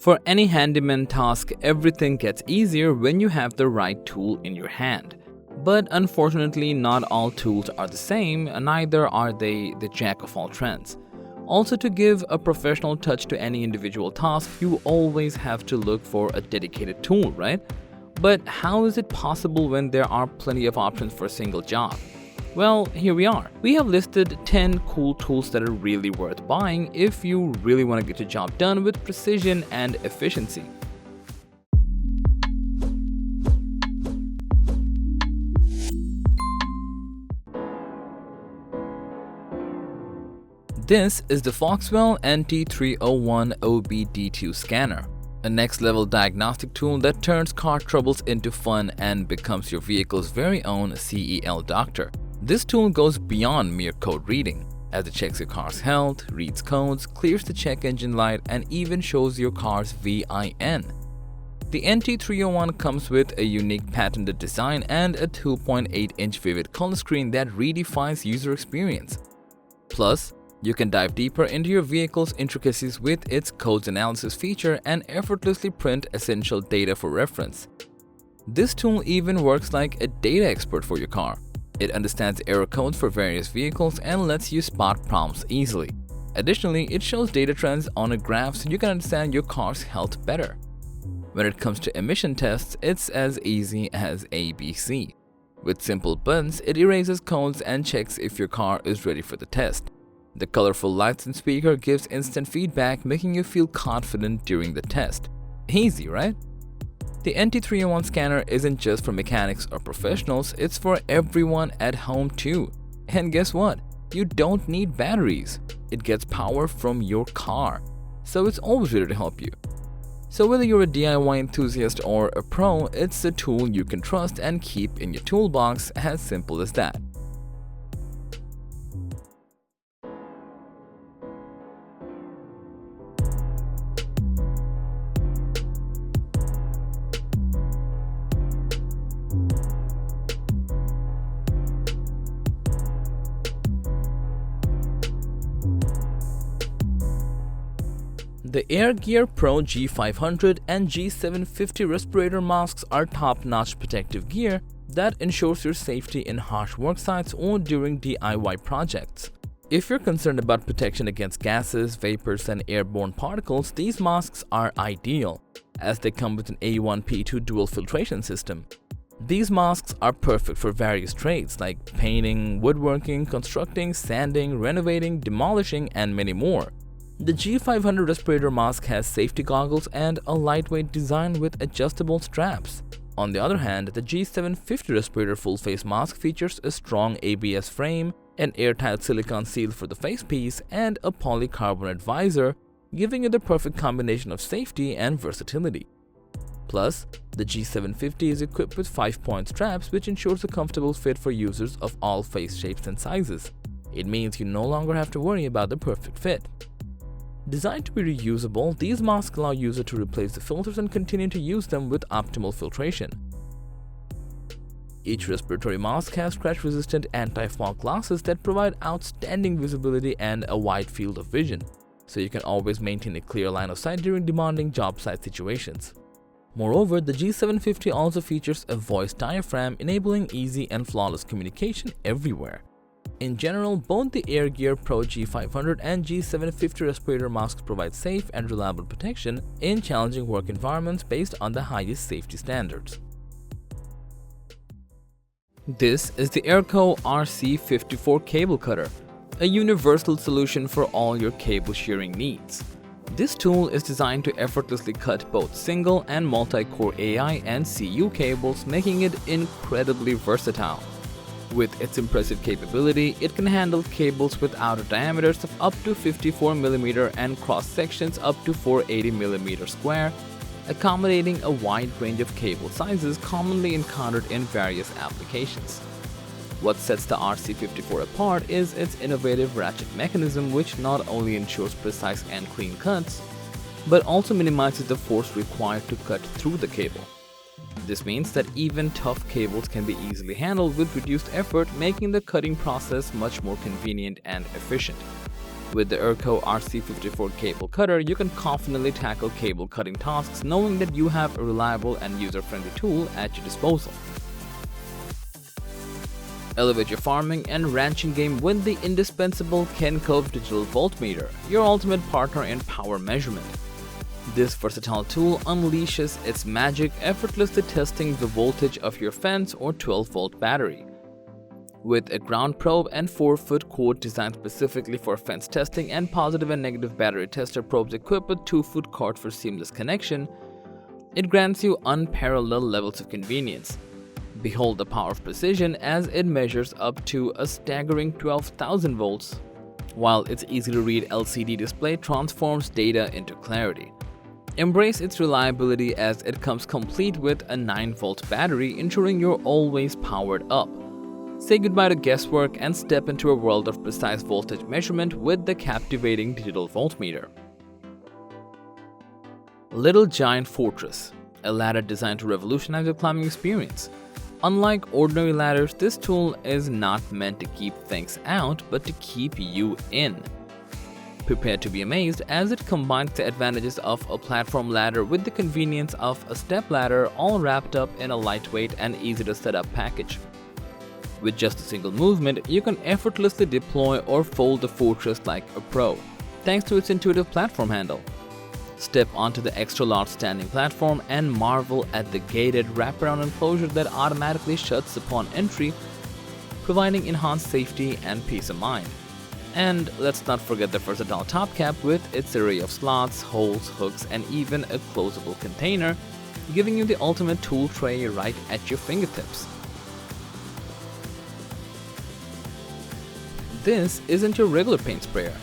For any handyman task, everything gets easier when you have the right tool in your hand. But unfortunately, not all tools are the same, and neither are they the jack of all trades. Also, to give a professional touch to any individual task, you always have to look for a dedicated tool, right? But how is it possible when there are plenty of options for a single job? Well, here we are. We have listed 10 cool tools that are really worth buying if you really want to get your job done with precision and efficiency. This is the Foxwell NT301 OBD2 scanner, a next-level diagnostic tool that turns car troubles into fun and becomes your vehicle's very own CEL doctor. This tool goes beyond mere code reading, as it checks your car's health, reads codes, clears the check engine light, and even shows your car's VIN. The NT301 comes with a unique patented design and a 2.8-inch vivid color screen that redefines user experience. Plus, you can dive deeper into your vehicle's intricacies with its codes analysis feature and effortlessly print essential data for reference. This tool even works like a data expert for your car. It understands error codes for various vehicles and lets you spot problems easily. Additionally, it shows data trends on a graph so you can understand your car's health better. When it comes to emission tests, it's as easy as ABC. With simple buttons, it erases codes and checks if your car is ready for the test. The colorful lights and speaker gives instant feedback, making you feel confident during the test. Easy, right? The NT301 scanner isn't just for mechanics or professionals, it's for everyone at home too. And guess what? You don't need batteries. It gets power from your car, so it's always ready to help you. So whether you're a DIY enthusiast or a pro, it's a tool you can trust and keep in your toolbox, as simple as that. The AirGear Pro G500 and G750 respirator masks are top-notch protective gear that ensures your safety in harsh work sites or during DIY projects. If you're concerned about protection against gases, vapors, and airborne particles, these masks are ideal, as they come with an A1P2 dual filtration system. These masks are perfect for various trades like painting, woodworking, constructing, sanding, renovating, demolishing, and many more. The G500 respirator mask has safety goggles and a lightweight design with adjustable straps. On the other hand, the G750 respirator full-face mask features a strong ABS frame, an airtight silicone seal for the facepiece, and a polycarbonate visor, giving you the perfect combination of safety and versatility. Plus, the G750 is equipped with 5-point straps, which ensures a comfortable fit for users of all face shapes and sizes. It means you no longer have to worry about the perfect fit. Designed to be reusable, these masks allow users to replace the filters and continue to use them with optimal filtration. Each respiratory mask has scratch-resistant anti-fog glasses that provide outstanding visibility and a wide field of vision, so you can always maintain a clear line of sight during demanding job site situations. Moreover, the G750 also features a voice diaphragm, enabling easy and flawless communication everywhere. In general, both the AirGear Pro G500 and G750 respirator masks provide safe and reliable protection in challenging work environments based on the highest safety standards. This is the Airco RC54 cable cutter, a universal solution for all your cable shearing needs. This tool is designed to effortlessly cut both single and multi-core AI and CU cables, making it incredibly versatile. With its impressive capability, it can handle cables with outer diameters of up to 54mm and cross-sections up to 480mm square, accommodating a wide range of cable sizes commonly encountered in various applications. What sets the RC54 apart is its innovative ratchet mechanism, which not only ensures precise and clean cuts, but also minimizes the force required to cut through the cable. This means that even tough cables can be easily handled with reduced effort, making the cutting process much more convenient and efficient. With the Airco RC54 cable cutter, you can confidently tackle cable cutting tasks knowing that you have a reliable and user-friendly tool at your disposal. Elevate your farming and ranching game with the indispensable Koven digital Voltmeter, your ultimate partner in power measurement. This versatile tool unleashes its magic, effortlessly testing the voltage of your fence or 12-volt battery. With a ground probe and 4-foot cord designed specifically for fence testing and positive and negative battery tester probes equipped with 2-foot cord for seamless connection, it grants you unparalleled levels of convenience. Behold the power of precision as it measures up to a staggering 12,000 volts, while its easy-to-read LCD display transforms data into clarity. Embrace its reliability as it comes complete with a 9-volt battery, ensuring you're always powered up. Say goodbye to guesswork and step into a world of precise voltage measurement with the captivating digital voltmeter. Little Giant Fortress, a ladder designed to revolutionize your climbing experience. Unlike ordinary ladders, this tool is not meant to keep things out, but to keep you in. Prepare to be amazed as it combines the advantages of a platform ladder with the convenience of a step ladder, all wrapped up in a lightweight and easy to set up package. With just a single movement, you can effortlessly deploy or fold the Fortress like a pro, thanks to its intuitive platform handle. Step onto the extra-large standing platform and marvel at the gated wraparound enclosure that automatically shuts upon entry, providing enhanced safety and peace of mind. And let's not forget the versatile top cap with its array of slots, holes, hooks, and even a closable container, giving you the ultimate tool tray right at your fingertips. This isn't your regular paint sprayer.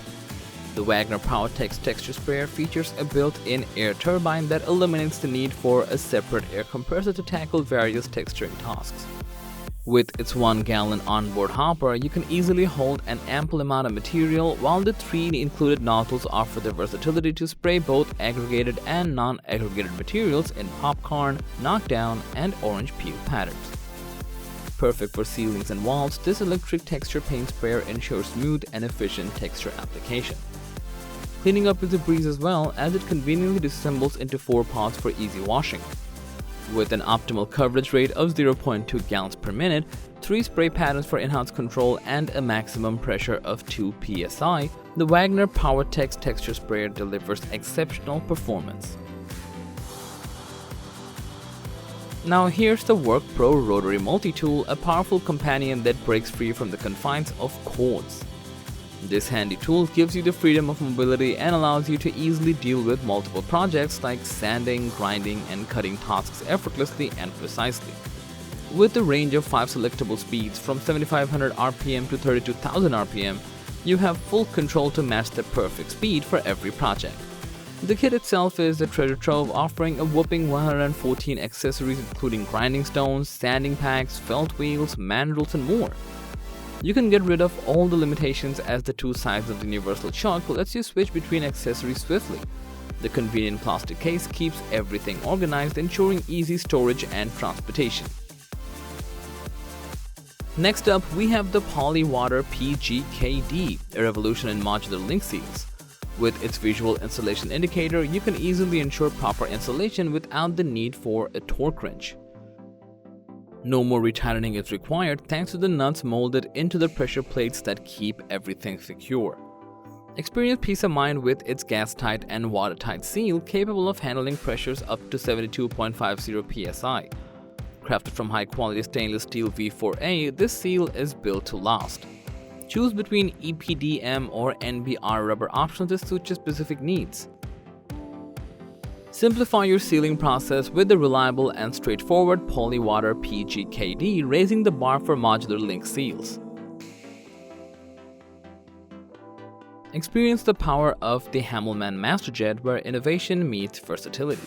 The Wagner PowerTex texture sprayer features a built-in air turbine that eliminates the need for a separate air compressor to tackle various texturing tasks. With its 1-gallon onboard hopper, you can easily hold an ample amount of material, while the 3 included nozzles offer the versatility to spray both aggregated and non-aggregated materials in popcorn, knockdown, and orange peel patterns. Perfect for ceilings and walls, this electric texture paint sprayer ensures smooth and efficient texture application. Cleaning up is a breeze as well, as it conveniently disassembles into 4 pots for easy washing. With an optimal coverage rate of 0.2 gallons per minute, 3 spray patterns for enhanced control, and a maximum pressure of 2 psi, the Wagner PowerTex texture sprayer delivers exceptional performance. Now here's the WorkPro Rotary Multitool, a powerful companion that breaks free from the confines of cords. This handy tool gives you the freedom of mobility and allows you to easily deal with multiple projects like sanding, grinding, and cutting tasks effortlessly and precisely. With a range of 5 selectable speeds from 7500 RPM to 32,000 RPM, you have full control to match the perfect speed for every project. The kit itself is a treasure trove, offering a whopping 114 accessories including grinding stones, sanding packs, felt wheels, mandrels, and more. You can get rid of all the limitations as the 2 sides of the universal chuck lets you switch between accessories swiftly. The convenient plastic case keeps everything organized, ensuring easy storage and transportation. Next up, we have the Polywater PGKD, a revolution in modular link seals. With its visual installation indicator, you can easily ensure proper installation without the need for a torque wrench. No more retightening is required thanks to the nuts molded into the pressure plates that keep everything secure. Experience peace of mind with its gas-tight and watertight seal capable of handling pressures up to 72.50 psi. Crafted from high-quality stainless steel V4A, this seal is built to last. Choose between EPDM or NBR rubber options to suit your specific needs. Simplify your sealing process with the reliable and straightforward Polywater PGKD, raising the bar for modular link seals. Experience the power of the Hammelmann MasterJet, where innovation meets versatility.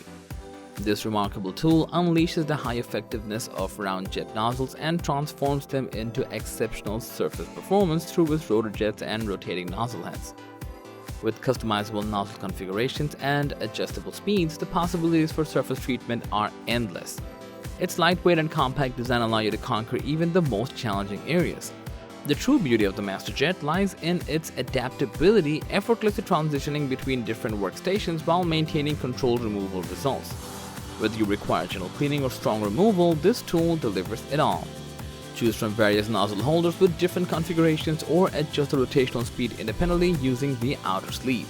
This remarkable tool unleashes the high effectiveness of round jet nozzles and transforms them into exceptional surface performance through its rotor jets and rotating nozzle heads. With customizable nozzle configurations and adjustable speeds, the possibilities for surface treatment are endless. Its lightweight and compact design allow you to conquer even the most challenging areas. The true beauty of the MasterJet lies in its adaptability, effortlessly transitioning between different workstations while maintaining controlled removal results. Whether you require gentle cleaning or strong removal, this tool delivers it all. Choose from various nozzle holders with different configurations or adjust the rotational speed independently using the outer sleeve.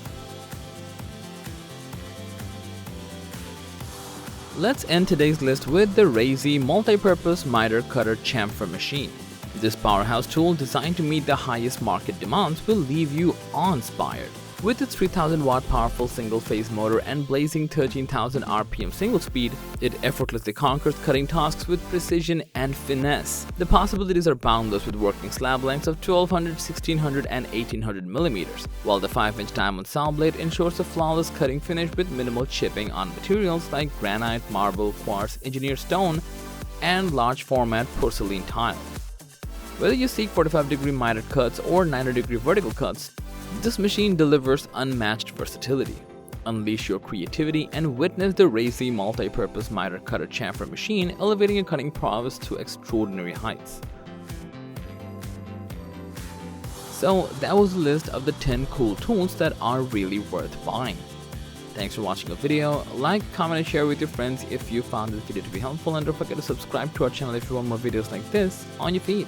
Let's end today's list with the Rayy multi-purpose miter cutter chamfer machine. This powerhouse tool, designed to meet the highest market demands, will leave you awe-inspired. With its 3000-watt powerful single-phase motor and blazing 13,000 RPM single speed, it effortlessly conquers cutting tasks with precision and finesse. The possibilities are boundless with working slab lengths of 1200, 1600, and 1800 millimeters, while the 5-inch diamond saw blade ensures a flawless cutting finish with minimal chipping on materials like granite, marble, quartz, engineered stone, and large-format porcelain tile. Whether you seek 45-degree miter cuts or 90-degree vertical cuts, this machine delivers unmatched versatility. Unleash your creativity and witness the Rayy multi-purpose miter cutter chamfer machine, elevating your cutting prowess to extraordinary heights. So that was a list of the 10 cool tools that are really worth buying. Thanks for watching the video. Like, comment, and share with your friends if you found this video to be helpful, and don't forget to subscribe to our channel if you want more videos like this on your feed.